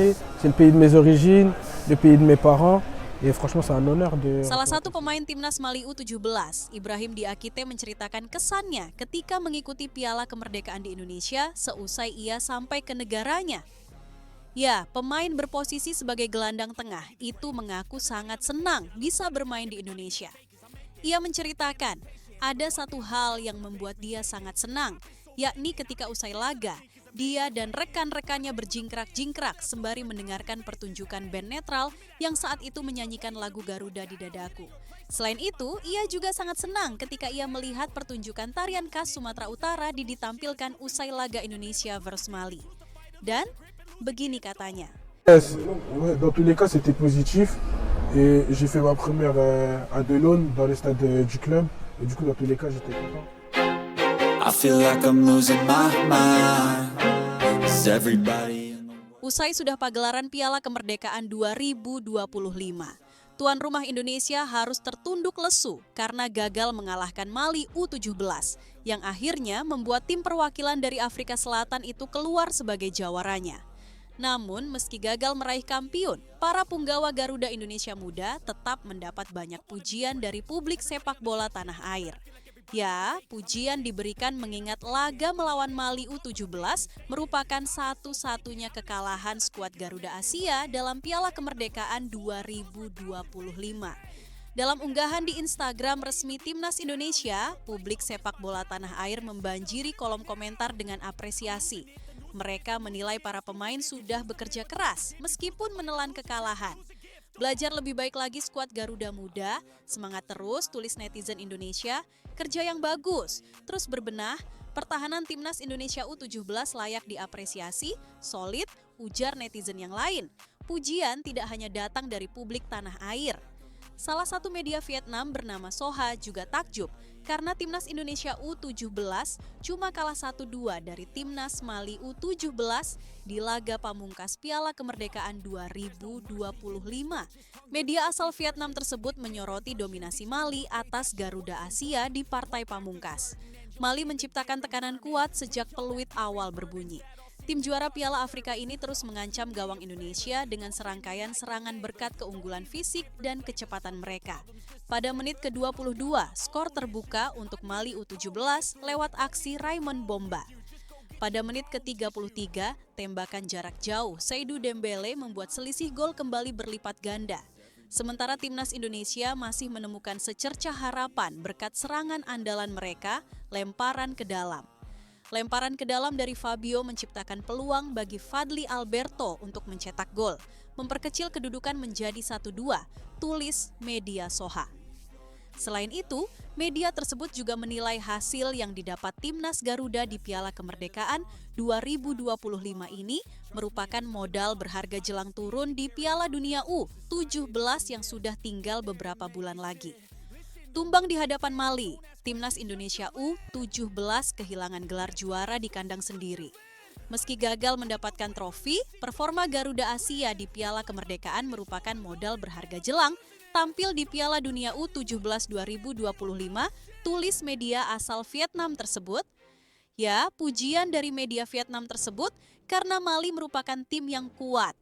connais, c'est le pays de mes origines, le pays de mes parents. Et franchement, c'est un honneur de... Salah satu pemain timnas Mali U17, Ibrahim Diakite menceritakan kesannya ketika mengikuti Piala Kemerdekaan di Indonesia seusai ia sampai ke negaranya. Ya, pemain berposisi sebagai gelandang tengah itu mengaku sangat senang bisa bermain di Indonesia. Ia menceritakan, ada satu hal yang membuat dia sangat senang, yakni ketika usai laga, dia dan rekan-rekannya berjingkrak-jingkrak sembari mendengarkan pertunjukan band netral yang saat itu menyanyikan lagu Garuda di Dadaku. Selain itu, ia juga sangat senang ketika ia melihat pertunjukan tarian khas Sumatera Utara ditampilkan usai laga Indonesia versus Mali. Dan begini katanya. Ouais, dans tous les cas, c'était positif. Et j'ai fait ma première à Delon dans le stade du club. Et du coup, dans tous les cas, j'étais content. I feel like I'm losing my mind. Is everybody in the world? Usai sudah pagelaran Piala Kemerdekaan 2025, tuan rumah Indonesia harus tertunduk lesu karena gagal mengalahkan Mali U17 yang akhirnya membuat tim perwakilan dari Afrika Selatan itu keluar sebagai jawaranya. Namun meski gagal meraih kampiun, para punggawa Garuda Indonesia Muda tetap mendapat banyak pujian dari publik sepak bola tanah air. Ya, pujian diberikan mengingat laga melawan Mali U17 merupakan satu-satunya kekalahan skuad Garuda Asia dalam Piala Kemerdekaan 2025. Dalam unggahan di Instagram resmi Timnas Indonesia, publik sepak bola tanah air membanjiri kolom komentar dengan apresiasi. Mereka menilai para pemain sudah bekerja keras meskipun menelan kekalahan. Belajar lebih baik lagi skuad Garuda Muda, semangat terus tulis netizen Indonesia, kerja yang bagus, terus berbenah, pertahanan Timnas Indonesia U17 layak diapresiasi, solid, ujar netizen yang lain. Pujian tidak hanya datang dari publik tanah air. Salah satu media Vietnam bernama Soha juga takjub karena Timnas Indonesia U17 cuma kalah 1-2 dari Timnas Mali U17 di laga pamungkas Piala Kemerdekaan 2025. Media asal Vietnam tersebut menyoroti dominasi Mali atas Garuda Asia di partai pamungkas. Mali menciptakan tekanan kuat sejak peluit awal berbunyi. Tim juara Piala Afrika ini terus mengancam gawang Indonesia dengan serangkaian serangan berkat keunggulan fisik dan kecepatan mereka. Pada menit ke-22, skor terbuka untuk Mali U17 lewat aksi Raymond Bomba. Pada menit ke-33, tembakan jarak jauh Seydou Dembélé membuat selisih gol kembali berlipat ganda. Sementara Timnas Indonesia masih menemukan secercah harapan berkat serangan andalan mereka, lemparan ke dalam. Lemparan ke dalam dari Fabio menciptakan peluang bagi Fadli Alberto untuk mencetak gol, memperkecil kedudukan menjadi 1-2, tulis media Soha. Selain itu, media tersebut juga menilai hasil yang didapat Timnas Garuda di Piala Kemerdekaan 2025 ini merupakan modal berharga jelang turun di Piala Dunia U17 yang sudah tinggal beberapa bulan lagi. Tumbang di hadapan Mali, Timnas Indonesia U17 kehilangan gelar juara di kandang sendiri. Meski gagal mendapatkan trofi, performa Garuda Asia di Piala Kemerdekaan merupakan modal berharga jelang tampil di Piala Dunia U17 2025, tulis media asal Vietnam tersebut. Ya, pujian dari media Vietnam tersebut karena Mali merupakan tim yang kuat.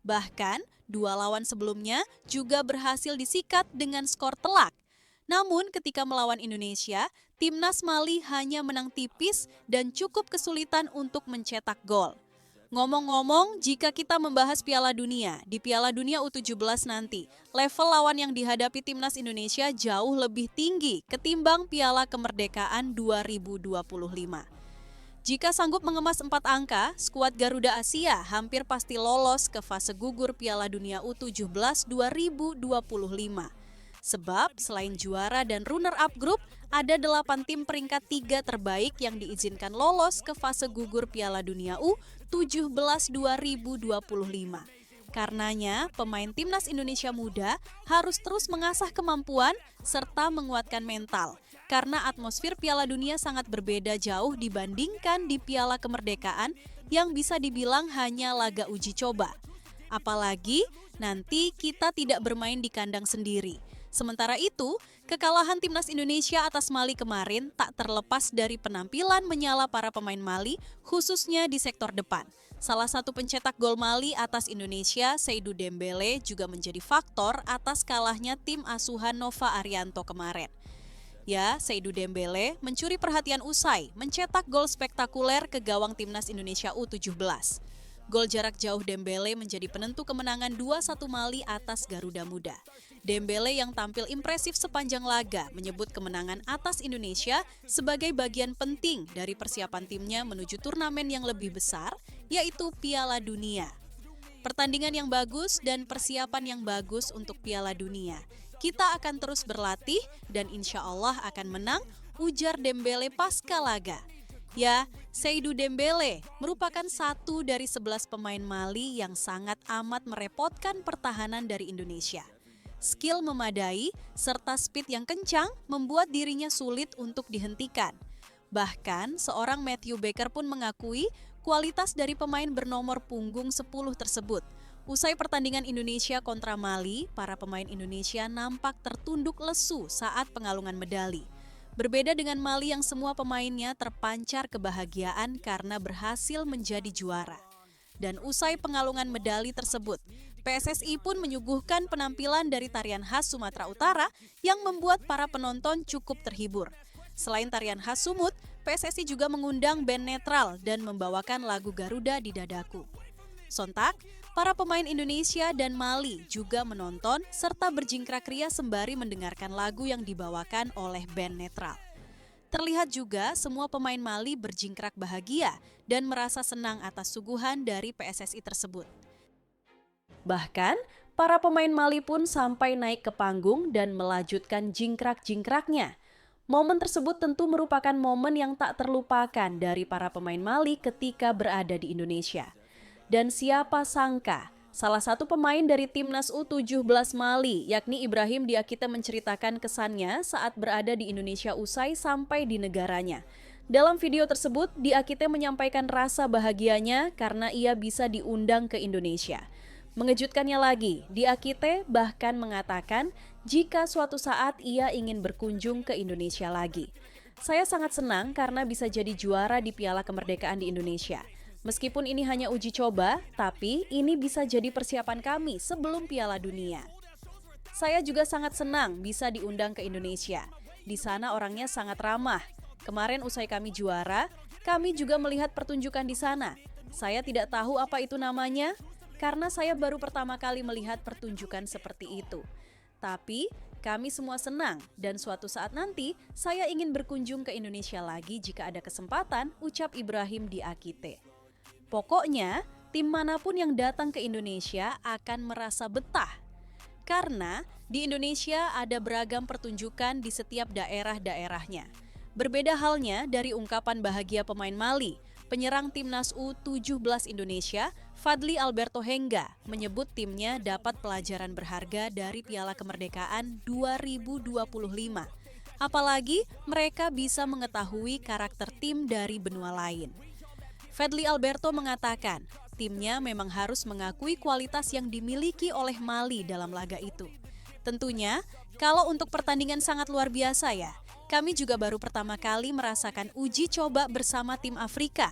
Bahkan, dua lawan sebelumnya juga berhasil disikat dengan skor telak. Namun ketika melawan Indonesia, Timnas Mali hanya menang tipis dan cukup kesulitan untuk mencetak gol. Ngomong-ngomong, jika kita membahas Piala Dunia, di Piala Dunia U17 nanti, level lawan yang dihadapi Timnas Indonesia jauh lebih tinggi ketimbang Piala Kemerdekaan 2025. Jika sanggup mengemas 4 angka, skuad Garuda Asia hampir pasti lolos ke fase gugur Piala Dunia U17 2025. Sebab selain juara dan runner-up grup, ada 8 tim peringkat 3 terbaik yang diizinkan lolos ke fase gugur Piala Dunia U17 2025. Karenanya, pemain Timnas Indonesia Muda harus terus mengasah kemampuan serta menguatkan mental. Karena atmosfer Piala Dunia sangat berbeda jauh dibandingkan di Piala Kemerdekaan yang bisa dibilang hanya laga uji coba. Apalagi nanti kita tidak bermain di kandang sendiri. Sementara itu, kekalahan timnas Indonesia atas Mali kemarin tak terlepas dari penampilan menyala para pemain Mali, khususnya di sektor depan. Salah satu pencetak gol Mali atas Indonesia, Seydou Dembélé, juga menjadi faktor atas kalahnya tim asuhan Nova Arianto kemarin. Ya, Seydou Dembélé mencuri perhatian usai mencetak gol spektakuler ke gawang timnas Indonesia U17. Gol jarak jauh Dembélé menjadi penentu kemenangan 2-1 Mali atas Garuda Muda. Dembélé yang tampil impresif sepanjang laga menyebut kemenangan atas Indonesia sebagai bagian penting dari persiapan timnya menuju turnamen yang lebih besar, yaitu Piala Dunia. Pertandingan yang bagus dan persiapan yang bagus untuk Piala Dunia. Kita akan terus berlatih dan insya Allah akan menang, ujar Dembélé pasca laga. Ya, Seydou Dembélé merupakan satu dari 11 pemain Mali yang sangat amat merepotkan pertahanan dari Indonesia. Skill memadai serta speed yang kencang membuat dirinya sulit untuk dihentikan. Bahkan seorang Matthew Baker pun mengakui kualitas dari pemain bernomor punggung 10 tersebut. Usai pertandingan Indonesia kontra Mali, para pemain Indonesia nampak tertunduk lesu saat pengalungan medali. Berbeda dengan Mali yang semua pemainnya terpancar kebahagiaan karena berhasil menjadi juara. Dan usai pengalungan medali tersebut, PSSI pun menyuguhkan penampilan dari tarian khas Sumatera Utara yang membuat para penonton cukup terhibur. Selain tarian khas Sumut, PSSI juga mengundang band netral dan membawakan lagu Garuda di Dadaku. Sontak, para pemain Indonesia dan Mali juga menonton serta berjingkrak ria sembari mendengarkan lagu yang dibawakan oleh band netral. Terlihat juga semua pemain Mali berjingkrak bahagia dan merasa senang atas suguhan dari PSSI tersebut. Bahkan, para pemain Mali pun sampai naik ke panggung dan melanjutkan jingkrak-jingkraknya. Momen tersebut tentu merupakan momen yang tak terlupakan dari para pemain Mali ketika berada di Indonesia. Dan siapa sangka, salah satu pemain dari timnas U17 Mali, yakni Ibrahim Diakite menceritakan kesannya saat berada di Indonesia usai sampai di negaranya. Dalam video tersebut, Diakite menyampaikan rasa bahagianya karena ia bisa diundang ke Indonesia. Mengejutkannya lagi, Diakite bahkan mengatakan jika suatu saat ia ingin berkunjung ke Indonesia lagi. Saya sangat senang karena bisa jadi juara di Piala Kemerdekaan di Indonesia. Meskipun ini hanya uji coba, tapi ini bisa jadi persiapan kami sebelum Piala Dunia. Saya juga sangat senang bisa diundang ke Indonesia. Di sana orangnya sangat ramah. Kemarin usai kami juara, kami juga melihat pertunjukan di sana. Saya tidak tahu apa itu namanya, karena saya baru pertama kali melihat pertunjukan seperti itu. Tapi kami semua senang dan suatu saat nanti saya ingin berkunjung ke Indonesia lagi jika ada kesempatan, ucap Ibrahim Diakite. Pokoknya, tim manapun yang datang ke Indonesia akan merasa betah. Karena di Indonesia ada beragam pertunjukan di setiap daerah-daerahnya. Berbeda halnya dari ungkapan bahagia pemain Mali, penyerang timnas U17 Indonesia, Fadly Alberto Henga, menyebut timnya dapat pelajaran berharga dari Piala Kemerdekaan 2025. Apalagi mereka bisa mengetahui karakter tim dari benua lain. Fadly Alberto mengatakan, timnya memang harus mengakui kualitas yang dimiliki oleh Mali dalam laga itu. Tentunya, kalau untuk pertandingan sangat luar biasa ya, kami juga baru pertama kali merasakan uji coba bersama tim Afrika.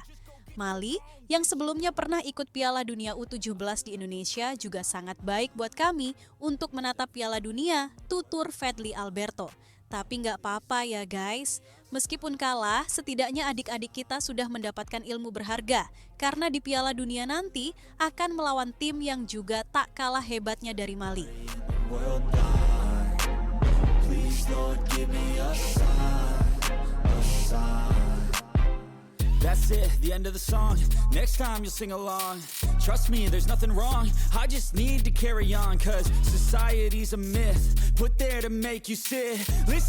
Mali, yang sebelumnya pernah ikut Piala Dunia U17 di Indonesia juga sangat baik buat kami untuk menatap Piala Dunia, tutur Fadly Alberto. Tapi nggak apa-apa ya guys, meskipun kalah, setidaknya adik-adik kita sudah mendapatkan ilmu berharga. Karena di Piala Dunia nanti akan melawan tim yang juga tak kalah hebatnya dari Mali. That's it, the end of the song. Next time you'll sing along. Trust me, there's nothing wrong. I just need to carry on, 'cause society's a myth put there to make you sit. Listen.